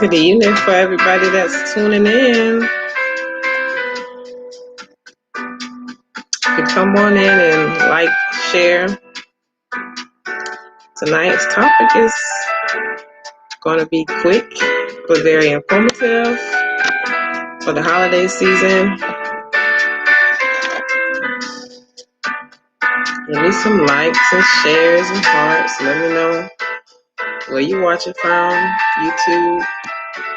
Good evening for everybody that's tuning in. You come on in and like, share. Tonight's topic is going to be quick but very informative for the holiday season. Give me some likes and shares and hearts. Let me know where you're watching from. YouTube,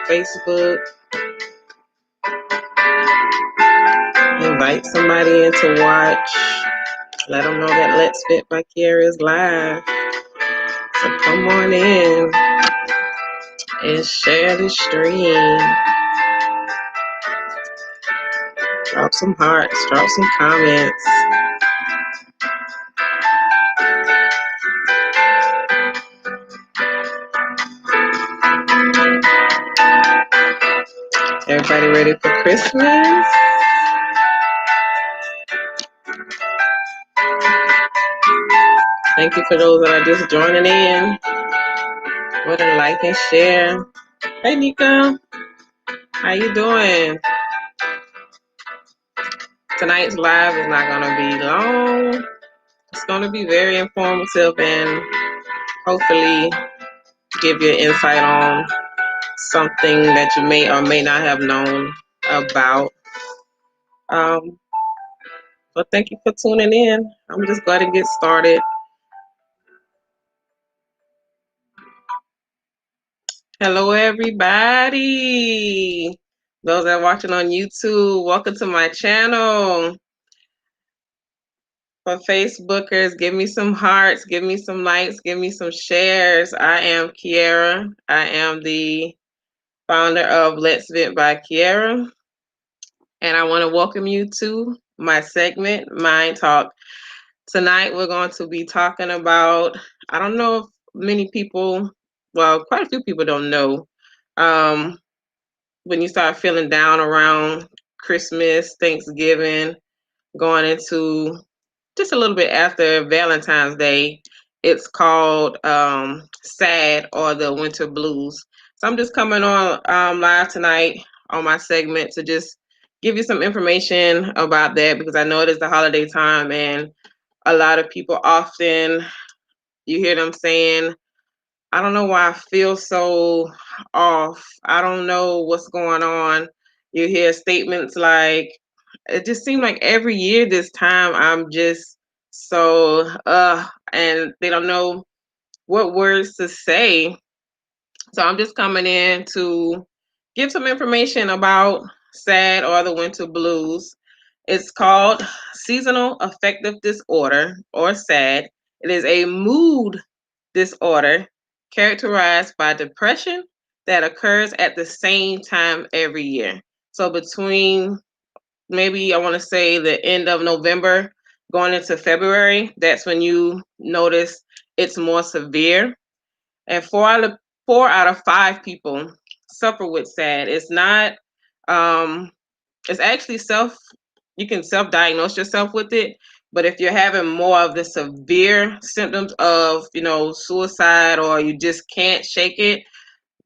Facebook. Invite somebody in to watch. Let them know that Let's Vent by Kiera is live. So come on in and share the stream. Drop some hearts, drop some comments. Everybody ready for Christmas? Thank you for those that are just joining in. Go ahead and like and share. Hey Nika, how you doing? Tonight's live is not gonna be long. It's gonna be very informative and hopefully give you insight on something that you may or may not have known about. But thank you for tuning in. I'm just going to get started. Hello, everybody. Those that are watching on YouTube, welcome to my channel. For Facebookers, give me some hearts, give me some likes, give me some shares. I am Kiera. I am the founder of Let's Vent by Kiera. And I want to welcome you to my segment, Mind Talk. Tonight, we're going to be talking about, I don't know if many people, well, quite a few people don't know, when you start feeling down around Christmas, Thanksgiving, going into just a little bit after Valentine's Day, it's called SAD, or the winter blues. So I'm just coming on live tonight on my segment to just give you some information about that, because I know it is the holiday time and a lot of people often, you hear them saying, I don't know why I feel so off. I don't know what's going on. You hear statements like, it just seems like every year this time I'm just so, and they don't know what words to say. So I'm just coming in to give some information about SAD, or the winter blues. It's called seasonal affective disorder, or SAD. It is a mood disorder characterized by depression that occurs at the same time every year. So between, maybe I want to say, the end of November going into February, that's when you notice it's more severe. And four out of five people suffer with SAD. It's not, it's actually you can self-diagnose yourself with it. But if you're having more of the severe symptoms of, suicide, or you just can't shake it,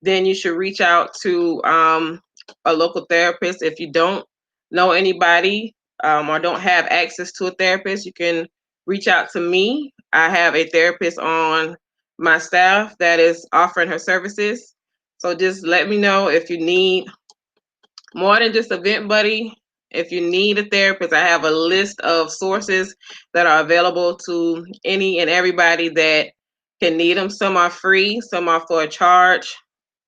then you should reach out to a local therapist. If you don't know anybody, or don't have access to a therapist, you can reach out to me. I have a therapist on my staff that is offering her services. So just let me know if you need more than just a vent buddy. If you need a therapist, I have a list of sources that are available to any and everybody that can need them. Some are free, some are for a charge,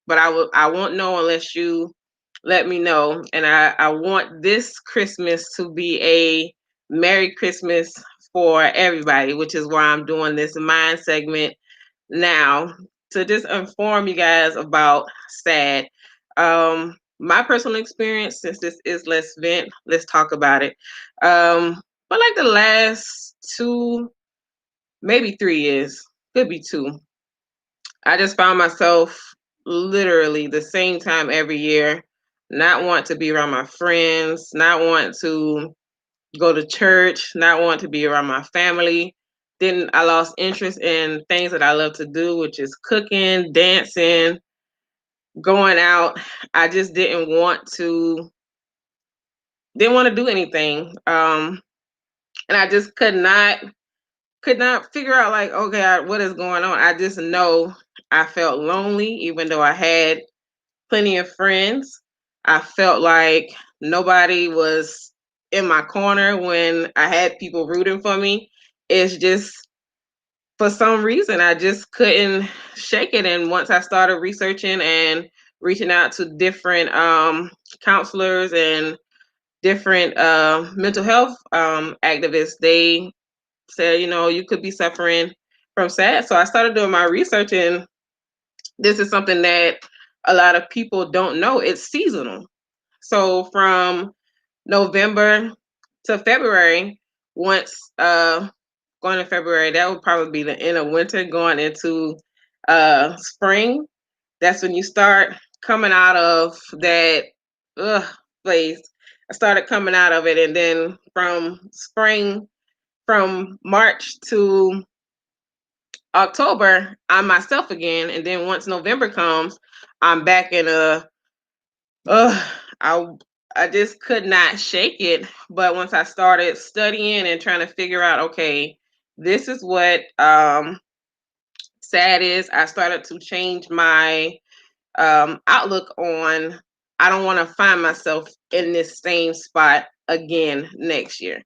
but I won't know unless you let me know. And I want this Christmas to be a Merry Christmas for everybody, which is why I'm doing this Mind segment now, to just inform you guys about SAD. My personal experience, since this is Let's Vent, let's talk about it. But like the last 2, maybe 3 years, could be 2, I just found myself literally the same time every year, not want to be around my friends, not want to go to church, not want to be around my family. Then I lost interest in things that I love to do, which is cooking, dancing, going out. I just didn't want to do anything. And I just could not figure out, like, okay, what is going on. I just know I felt lonely, even though I had plenty of friends. I felt like nobody was in my corner when I had people rooting for me. It's just, for some reason, I just couldn't shake it. And once I started researching and reaching out to different counselors and different mental health activists, they said, you could be suffering from SAD. So I started doing my research, and this is something that a lot of people don't know. It's seasonal. So from November to February, once going to February, that would probably be the end of winter, going into spring. That's when you start coming out of that ugh phase. I started coming out of it, and then from spring, from March to October, I'm myself again, and then once November comes, I'm back in a. Uh, I I just could not shake it. But once I started studying and trying to figure out, okay, this is what SAD is, I started to change my outlook on. I don't want to find myself in this same spot again next year.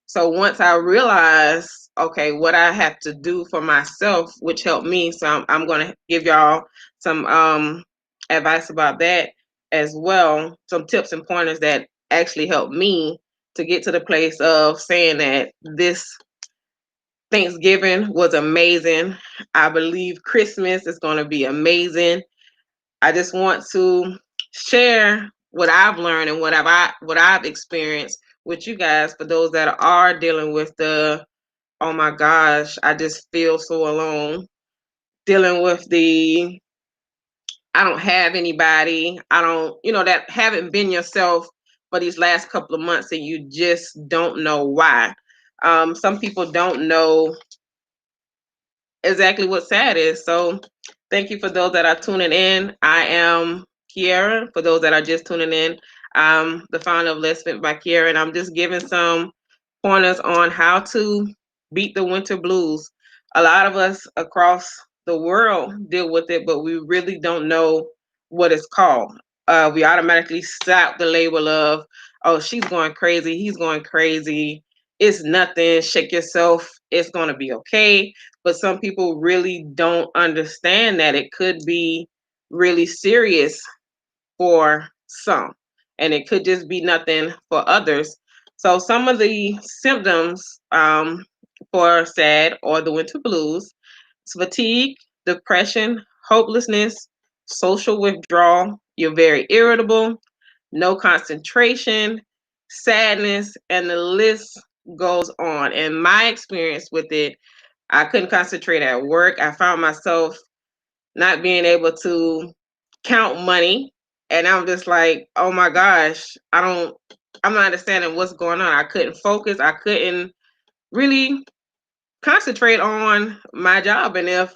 So once I realized, okay, what I have to do for myself, which helped me, so I'm going to give y'all some advice about that as well, some tips and pointers that actually helped me to get to the place of saying that this Thanksgiving was amazing. I believe Christmas is going to be amazing. I just want to share what I've learned and what I've experienced with you guys, for those that are dealing with the, oh my gosh, I just feel so alone, dealing with the, I don't have anybody, I don't, that haven't been yourself for these last couple of months, and you just don't know why. Some people don't know exactly what SAD is. So thank you for those that are tuning in. I am Kiera. For those that are just tuning in, I'm the founder of Let's Vent by Kiera, and I'm just giving some pointers on how to beat the winter blues. A lot of us across the world deal with it, but we really don't know what it's called. We automatically slap the label of, oh, she's going crazy, he's going crazy. It's nothing. Shake yourself. It's going to be okay. But some people really don't understand that it could be really serious for some, and it could just be nothing for others. So some of the symptoms for SAD or the winter blues is fatigue, depression, hopelessness, social withdrawal. You're very irritable, no concentration, sadness, and the list goes on. And my experience with it, I couldn't concentrate at work. I found myself not being able to count money. And I'm just like, oh my gosh, I'm not understanding what's going on. I couldn't focus. I couldn't really concentrate on my job. And if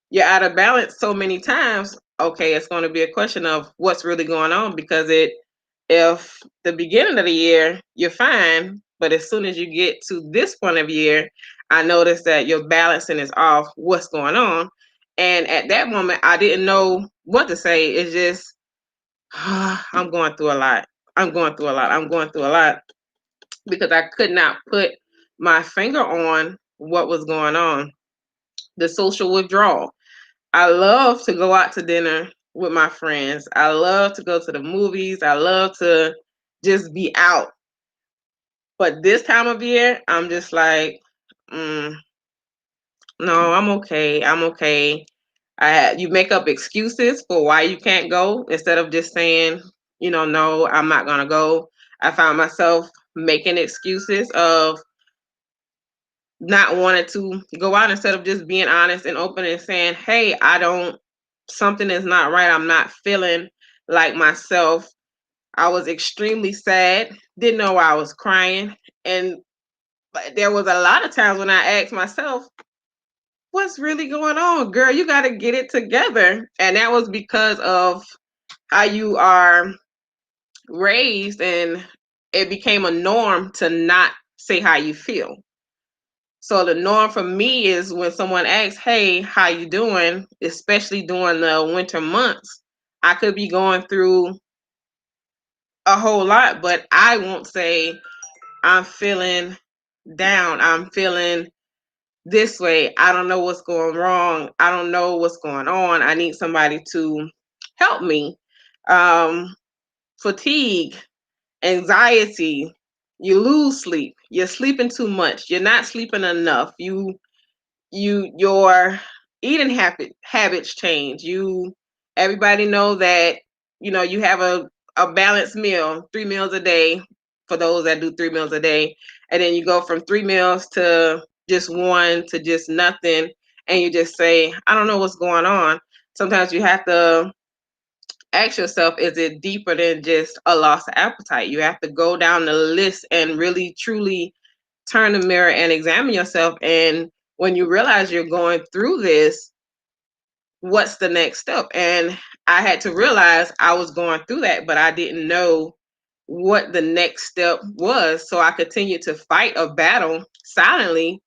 you're out of balance so many times, okay, it's going to be a question of what's really going on, because if the beginning of the year you're fine, but as soon as you get to this point of year, I noticed that your balancing is off. What's going on? And at that moment, I didn't know what to say. It's just, I'm going through a lot. I'm going through a lot. I'm going through a lot, because I could not put my finger on what was going on. The social withdrawal. I love to go out to dinner with my friends. I love to go to the movies. I love to just be out. But this time of year, I'm just like, mm, no, I'm okay. I'm okay. You make up excuses for why you can't go instead of just saying, no, I'm not gonna go. I found myself making excuses of not wanting to go out, instead of just being honest and open and saying, hey, something is not right. I'm not feeling like myself. I was extremely sad, didn't know why I was crying. And there was a lot of times when I asked myself, what's really going on, girl? You got to get it together. And that was because of how you are raised, and it became a norm to not say how you feel. So the norm for me is when someone asks, "Hey, how you doing?" Especially during the winter months, I could be going through a whole lot, but I won't say I'm feeling down. I'm feeling this way. I don't know what's going wrong. I don't know what's going on. I need somebody to help me. Um, Fatigue, anxiety, you lose sleep. You're sleeping too much. You're not sleeping enough. Your eating habits change. Everybody know that you have a balanced meal, 3 meals a day for those that do 3 meals a day, and then you go from 3 meals to just one to just nothing, and you just say, I don't know what's going on. Sometimes you have to ask yourself, is it deeper than just a loss of appetite? You have to go down the list and really truly turn the mirror and examine yourself. And when you realize you're going through this, what's the next step? And I had to realize I was going through that, but I didn't know what the next step was. So I continued to fight a battle silently,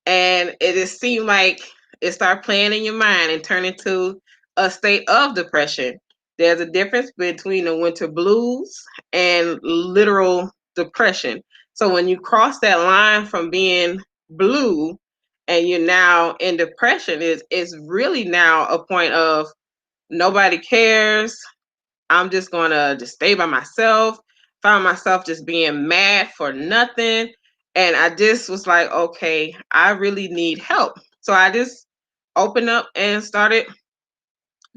and it just seemed like it started playing in your mind and turned into a state of depression. There's a difference between the winter blues and literal depression. So when you cross that line from being blue and you're now in depression, is really now a point of nobody cares. I'm just gonna just stay by myself. Found myself just being mad for nothing. And I just was like, okay, I really need help. So I just opened up and started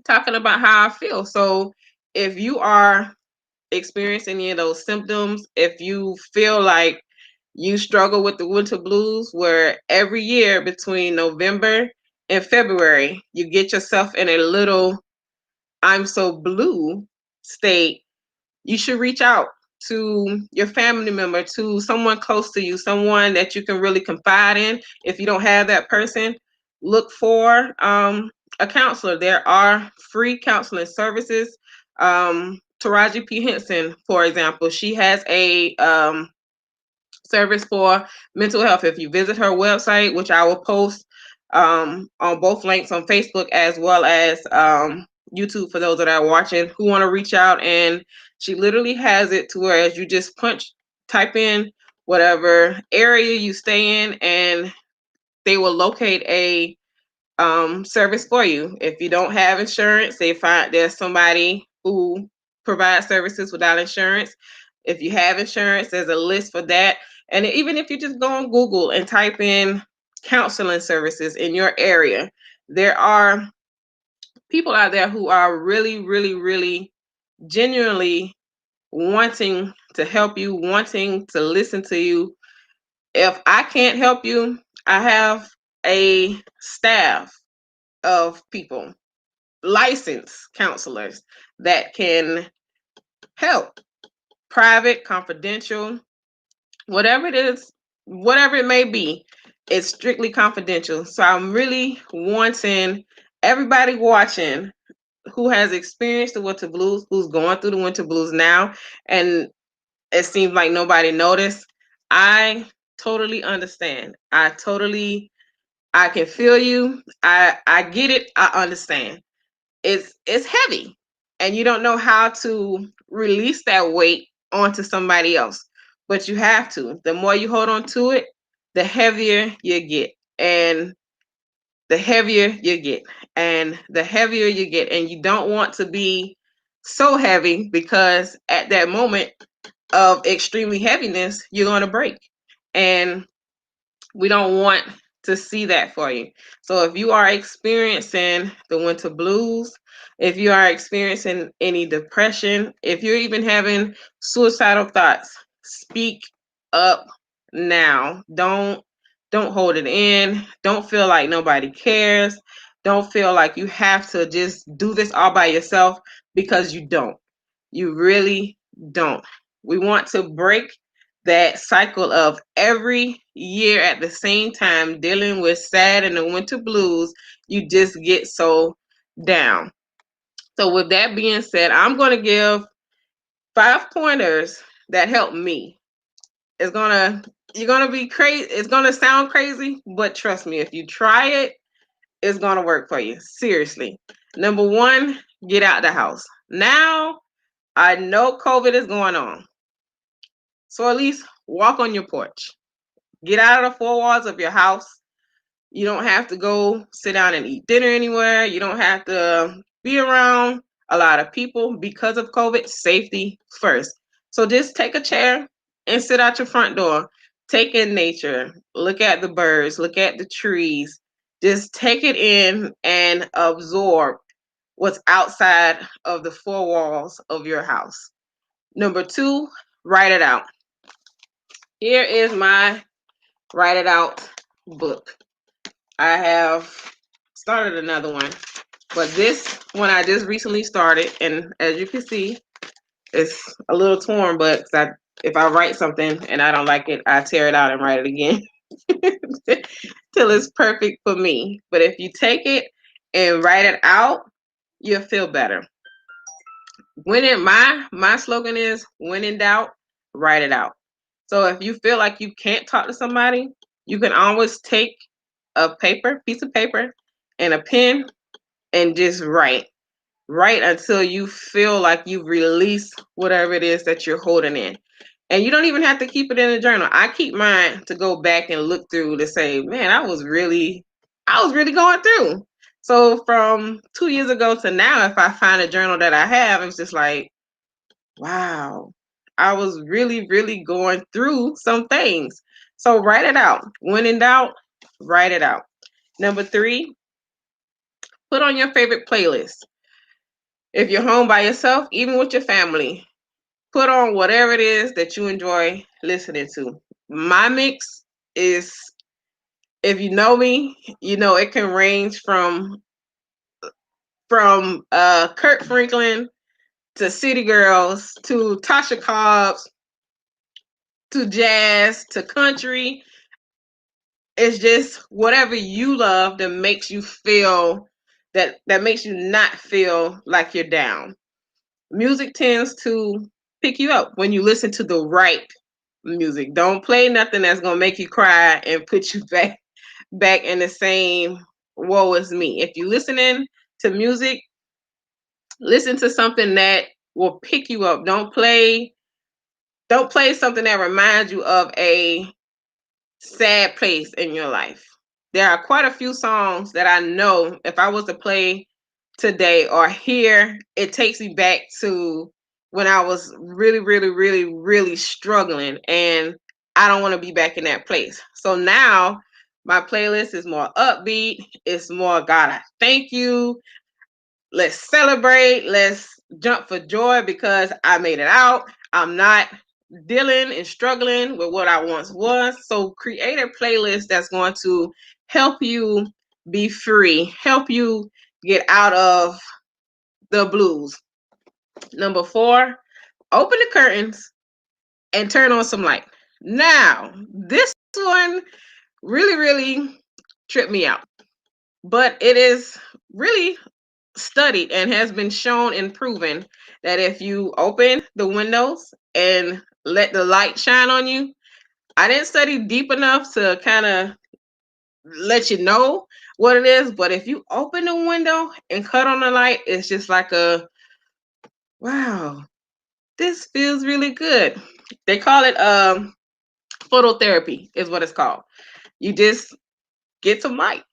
talking about how I feel. So if you are experiencing any of those symptoms, if you feel like you struggle with the winter blues, where every year between November and February, you get yourself in a little I'm so blue state, you should reach out to your family member, to someone close to you, someone that you can really confide in. If you don't have that person, look for a counselor. There are free counseling services. Taraji P. Henson, for example, she has a service for mental health. If you visit her website, which I will post on both links on Facebook as well as YouTube for those that are watching who want to reach out, and she literally has it to where as you just type in whatever area you stay in, and they will locate a service for you. If you don't have insurance, they find there's somebody who provides services without insurance. If you have insurance, there's a list for that. And even if you just go on Google and type in counseling services in your area, there are people out there who are really, really, really genuinely wanting to help you, wanting to listen to you. If I can't help you, I have a staff of people, licensed counselors that can help. Private, confidential, whatever it is, whatever it may be, it's strictly confidential. So I'm really wanting everybody watching who has experienced the winter blues, who's going through the winter blues now, and it seems like nobody noticed. I totally understand. I can feel you. I get it. I understand. It's heavy, and you don't know how to release that weight onto somebody else, but you have to. The more you hold on to it, the heavier you get, and the heavier you get, and the heavier you get, and you don't want to be so heavy, because at that moment of extremely heaviness you're going to break, and we don't want to see that for you. So if you are experiencing the winter blues, if you are experiencing any depression, if you're even having suicidal thoughts, speak up now. Don't hold it in. Don't feel like nobody cares. Don't feel like you have to just do this all by yourself, because you don't. You really don't. We want to break that cycle of every year at the same time dealing with sad and the winter blues. You just get so down. So with that being said, I'm going to give 5 pointers that help me. It's gonna You're gonna be crazy. It's gonna sound crazy, but trust me, if you try it, it's gonna work for you. Seriously. Number one, get out the house. Now I know COVID is going on. So at least walk on your porch. Get out of the four walls of your house. You don't have to go sit down and eat dinner anywhere. You don't have to be around a lot of people because of COVID. Safety first. So just take a chair and sit out your front door. Take in nature. Look at the birds. Look at the trees. Just take it in and absorb what's outside of the four walls of your house. Number two, write it out. Here is my write it out book. I have started another one, but this one I just recently started, and as you can see, it's a little torn. But if I write something and I don't like it, I tear it out and write it again till it's perfect for me. But if you take it and write it out, you'll feel better. My slogan is when in doubt, write it out. So if you feel like you can't talk to somebody, you can always take a piece of paper and a pen and just write. Write until you feel like you've released whatever it is that you're holding in. And you don't even have to keep it in a journal. I keep mine to go back and look through to say, man, I was really going through. So from 2 years ago to now, if I find a journal that I have, it's just like, wow, I was really, really going through some things. So write it out. When in doubt, write it out. Number three, put on your favorite playlist. If you're home by yourself, even with your family, put on whatever it is that you enjoy listening to. My mix is, if you know me, you know it can range from Kurt Franklin to City Girls to Tasha Cobbs to jazz to country. It's just whatever you love that makes you feel that makes you not feel like you're down. Music tends to pick you up when you listen to the right music. Don't play nothing that's gonna make you cry and put you back in the same woe as me. If you listening to music, listen to something that will pick you up. Don't play something that reminds you of a sad place in your life. There are quite a few songs that I know if I was to play today or here, it takes me back to when I was really, really, really, really struggling, and I don't want to be back in that place. So now my playlist is more upbeat. It's more God, I thank you. Let's celebrate. Let's jump for joy because I made it out. I'm not dealing and struggling with what I once was. So create a playlist that's going to help you be free, help you get out of the blues. Number four, open the curtains and turn on some light. Now, this one really, really tripped me out, but it is really studied and has been shown and proven that if you open the windows and let the light shine on you, I didn't study deep enough to kind of let you know what it is, but if you open the window and cut on the light, it's just like a wow, this feels really good. They call it phototherapy is what it's called. You just get some light.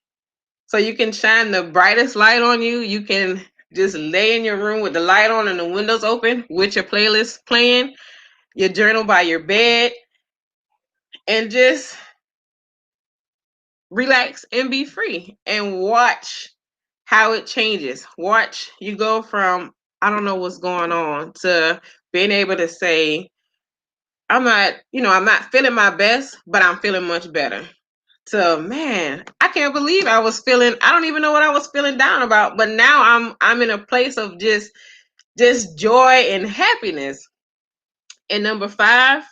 So you can shine the brightest light on you. You can just lay in your room with the light on and the windows open with your playlist playing, your journal by your bed, and just relax and be free and watch how it changes. Watch you go from I don't know what's going on to being able to say, I'm not feeling my best, but I'm feeling much better. So man, I can't believe I don't even know what I was feeling down about, but now I'm in a place of just joy and happiness. And number five,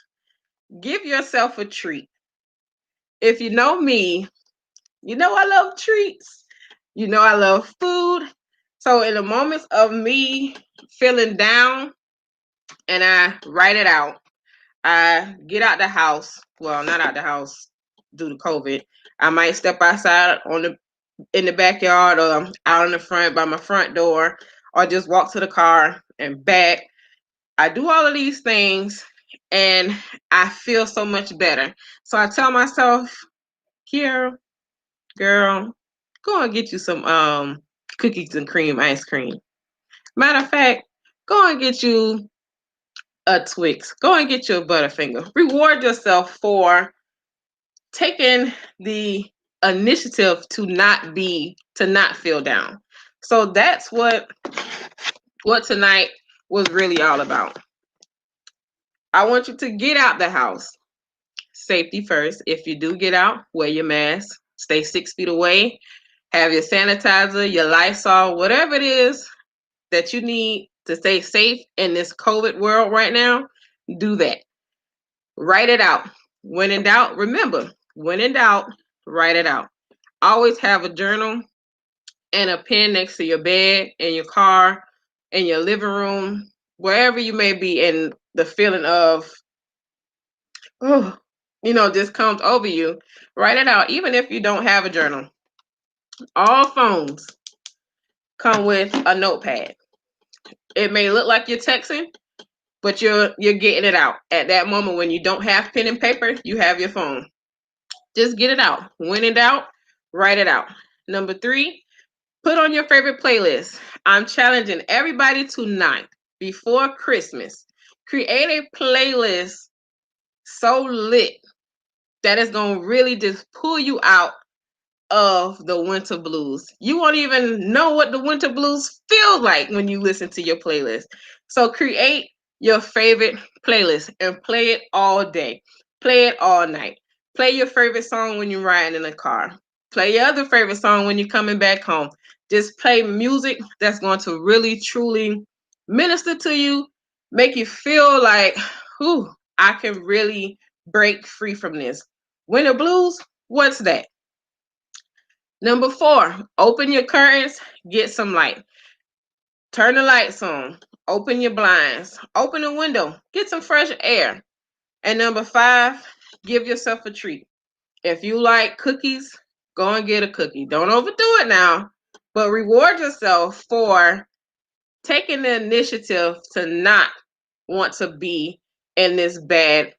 give yourself a treat. If you know me, you know I love treats. You know I love food. So in the moments of me feeling down and I write it out, I get out the house. Well, not out the house due to COVID. I might step outside in the backyard or out in the front by my front door or just walk to the car and back. I do all of these things and I feel so much better. So I tell myself, Kiara, girl, go and get you some cookies and cream ice cream. Matter of fact, go and get you a Twix. Go and get you a Butterfinger. Reward yourself for taking the initiative to not feel down. So that's what tonight was really all about. I want you to get out the house. Safety first. If you do get out, wear your mask. Stay 6 feet away. Have your sanitizer, your Lysol, whatever it is that you need to stay safe in this COVID world right now. Do that. Write it out. When in doubt, remember, when in doubt, write it out. Always have a journal and a pen next to your bed, in your car, in your living room, wherever you may be, and the feeling of, oh, just comes over you. Write it out, even if you don't have a journal. All phones come with a notepad. It may look like you're texting, but you're getting it out. At that moment when you don't have pen and paper, you have your phone. Just get it out. When in doubt, write it out. Number 3, put on your favorite playlist. I'm challenging everybody tonight before Christmas. Create a playlist so lit that it's going to really just pull you out of the winter blues. You won't even know what the winter blues feel like when you listen to your playlist. So create your favorite playlist and play it all day. Play it all night. Play your favorite song when you're riding in the car. Play your other favorite song when you're coming back home. Just play music that's going to really, truly minister to you, make you feel like, whew, I can really break free from this. Winter blues, what's that? Number 4, open your curtains, get some light. Turn the lights on. Open your blinds. Open the window. Get some fresh air. And number 5, give yourself a treat. If you like cookies, go and get a cookie. Don't overdo it now, but reward yourself for taking the initiative to not want to be in this bad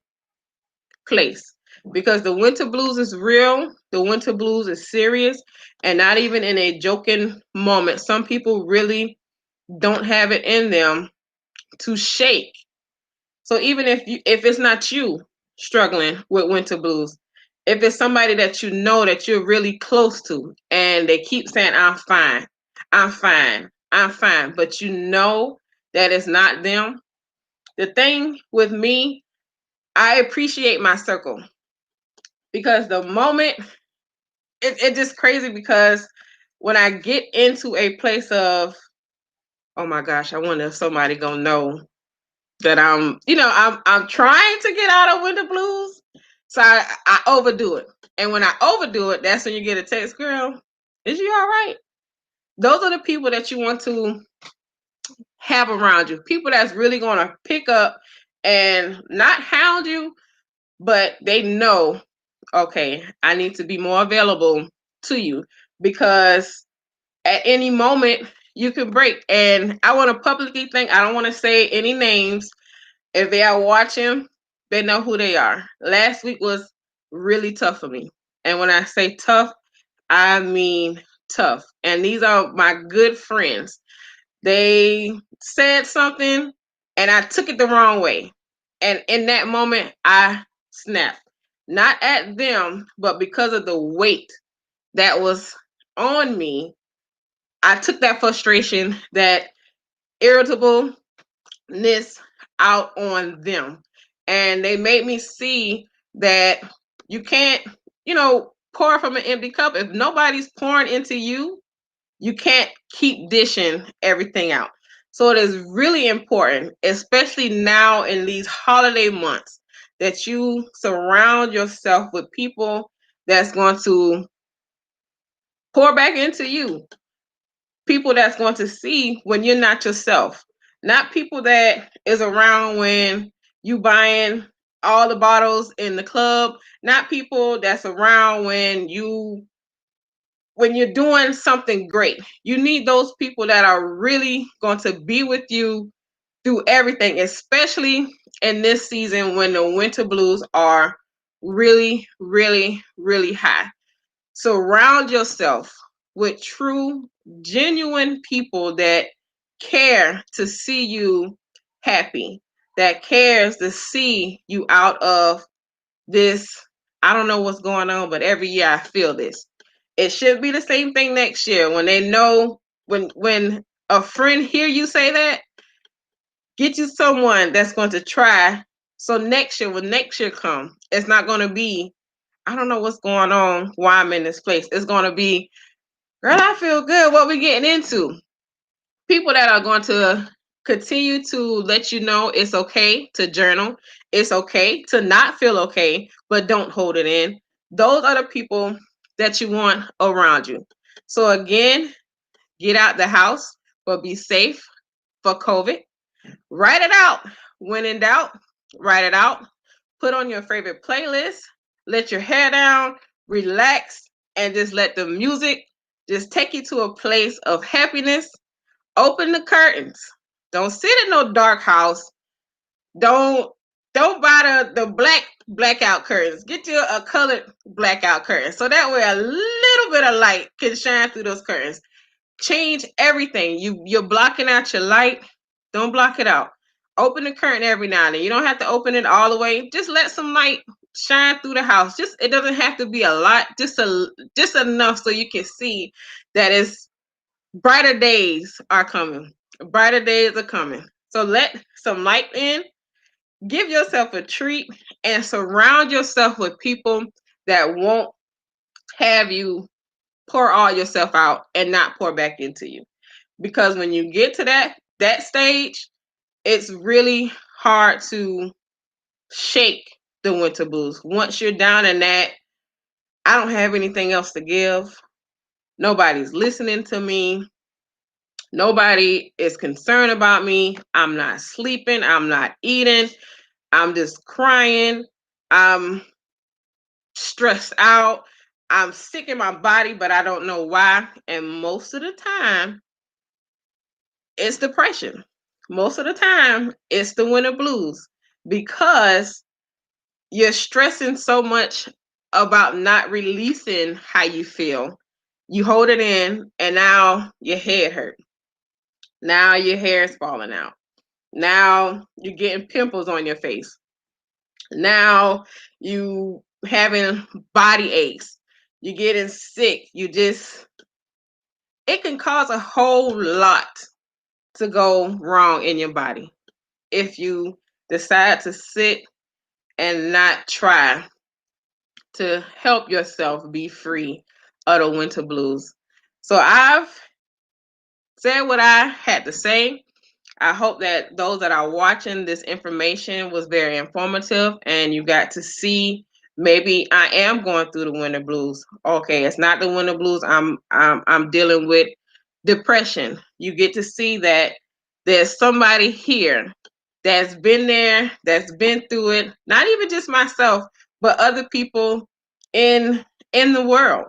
place, because the winter blues is real. The winter blues is serious, and not even in a joking moment. Some people really don't have it in them to shake. So even if it's not you struggling with winter blues, if it's somebody that you know that you're really close to and they keep saying, I'm fine, I'm fine, I'm fine, but you know that it's not them. The thing with me, I appreciate my circle, because the moment it's just crazy, because when I get into a place of, oh my gosh, I wonder if somebody gonna know that I'm trying to get out of winter blues. So I overdo it. And when I overdo it, that's when you get a text, girl, is you all right? Those are the people that you want to have around you. People that's really gonna pick up and not hound you, but they know, okay, I need to be more available to you, because at any moment you can break. And I want to publicly thank, I don't want to say any names. If they are watching, they know who they are. Last week was really tough for me. And when I say tough, I mean tough. And these are my good friends. They said something and I took it the wrong way. And in that moment, I snapped. Not at them, but because of the weight that was on me, I took that frustration, that irritableness out on them. And they made me see that you can't, pour from an empty cup. If nobody's pouring into you, you can't keep dishing everything out. So it is really important, especially now in these holiday months, that you surround yourself with people that's going to pour back into you. people that's going to see when you're not yourself. Not people that is around when you buying all the bottles in the club. Not people that's around when you're doing something great. You need those people that are really going to be with you through everything, especially in this season when the winter blues are really, really, really high. Surround yourself with true, genuine people that care to see you happy, that cares to see you out of this. I don't know what's going on, but every year I feel this. It should be the same thing next year when they know when a friend hear you say that, get you someone that's going to try. So next year, when next year come, it's not going to be, I don't know what's going on, why I'm in this place. It's going to be, girl, I feel good. What we getting into? People that are going to continue to let you know it's okay to journal. It's okay to not feel okay, but don't hold it in. Those are the people that you want around you. So again, get out the house, but be safe for COVID. Write it out. When in doubt, write it out. Put on your favorite playlist. Let your hair down. Relax. And just let the music just take you to a place of happiness. Open the curtains. Don't sit in no dark house. Don't don't buy the blackout curtains. Get you a colored blackout curtain. So that way a little bit of light can shine through those curtains. Change everything. You're blocking out your light. Don't block it out. Open the curtain every now and then. You don't have to open it all the way. Just let some light shine through the house. Just it doesn't have to be a lot. Just enough so you can see that it's brighter days are coming. Brighter days are coming. So let some light in. Give yourself a treat and surround yourself with people that won't have you pour all yourself out and not pour back into you. Because when you get to that stage, it's really hard to shake the winter blues. Once you're down in that, I don't have anything else to give. Nobody's listening to me. Nobody is concerned about me. I'm not sleeping. I'm not eating. I'm just crying. I'm stressed out. I'm sick in my body, but I don't know why. And most of the time, it's depression. Most of the time, it's the winter blues because you're stressing so much about not releasing how you feel. You hold it in, and now your head hurt. Now your hair is falling out. Now you're getting pimples on your face. Now you having body aches. You're getting sick. It can cause a whole lot to go wrong in your body if you decide to sit and not try to help yourself be free of the winter blues. So I've said what I had to say. I hope that those that are watching this information was very informative and you got to see maybe I am going through the winter blues. Okay, it's not the winter blues. I'm dealing with depression. You get to see that there's somebody here that's been there, that's been through it. Not even just myself, but other people in the world.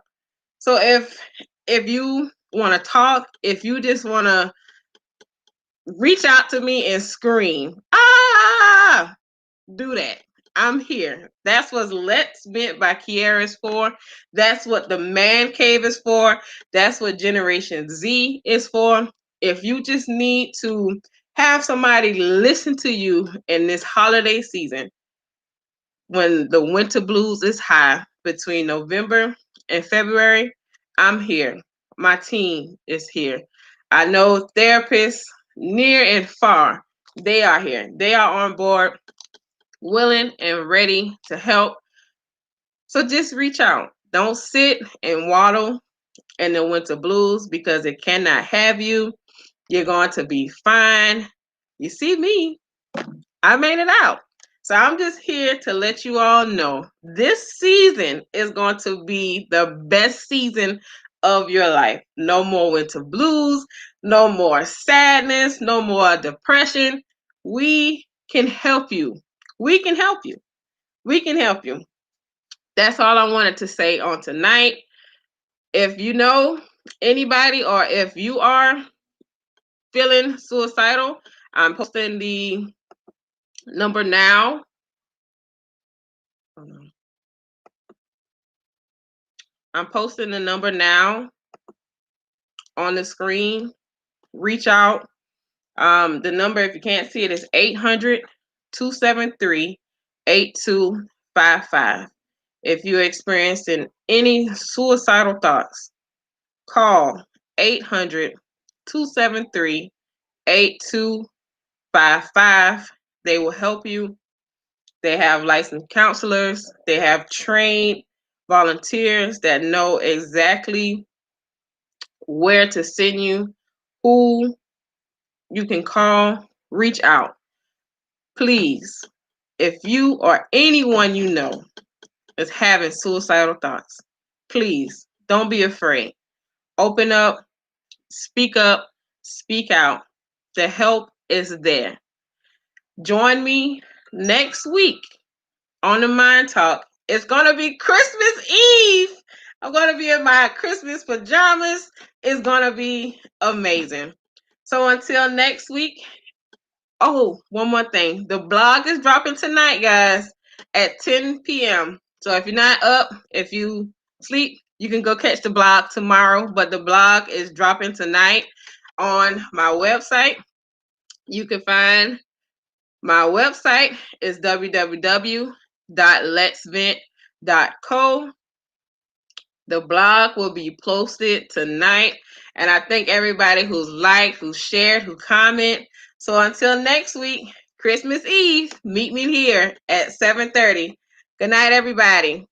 So if you want to talk, if you just want to reach out to me and scream, ah, do that. I'm here. That's what Let's Vent by Kiara is for. That's what the Man Cave is for. That's what Generation Z is for. If you just need to have somebody listen to you in this holiday season, when the winter blues is high between November and February, I'm here. My team is here. I know therapists near and far, they are here. They are on board, willing and ready to help. So just reach out. Don't sit and waddle in the winter blues because it cannot have you. You're going to be fine. You see me, I made it out. So I'm just here to let you all know this season is going to be the best season of your life. No more winter blues, no more sadness, no more depression. We can help you. We can help you. We can help you. That's all I wanted to say on tonight. If you know anybody or if you are feeling suicidal, I'm posting the number now. I'm posting the number now on the screen. Reach out. The number, if you can't see it, is 800-273-8255. If you're experiencing any suicidal thoughts, call 800-273-8255. They will help you. They have licensed counselors. They have trained volunteers that know exactly where to send you, who you can call. Reach out. Please, if you or anyone you know is having suicidal thoughts, please don't be afraid. Open up, speak out. The help is there. Join me next week on the Mind Talk. It's going to be Christmas Eve. I'm going to be in my Christmas pajamas. It's going to be amazing. So until next week. Oh, one more thing. The blog is dropping tonight, guys, at 10 p.m. So if you're not up, if you sleep, you can go catch the blog tomorrow. But the blog is dropping tonight on my website. You can find my website is www.letsvent.co. The blog will be posted tonight. And I thank everybody who's liked, who shared, who comment. So until next week, Christmas Eve, meet me here at 7:30. Good night, everybody.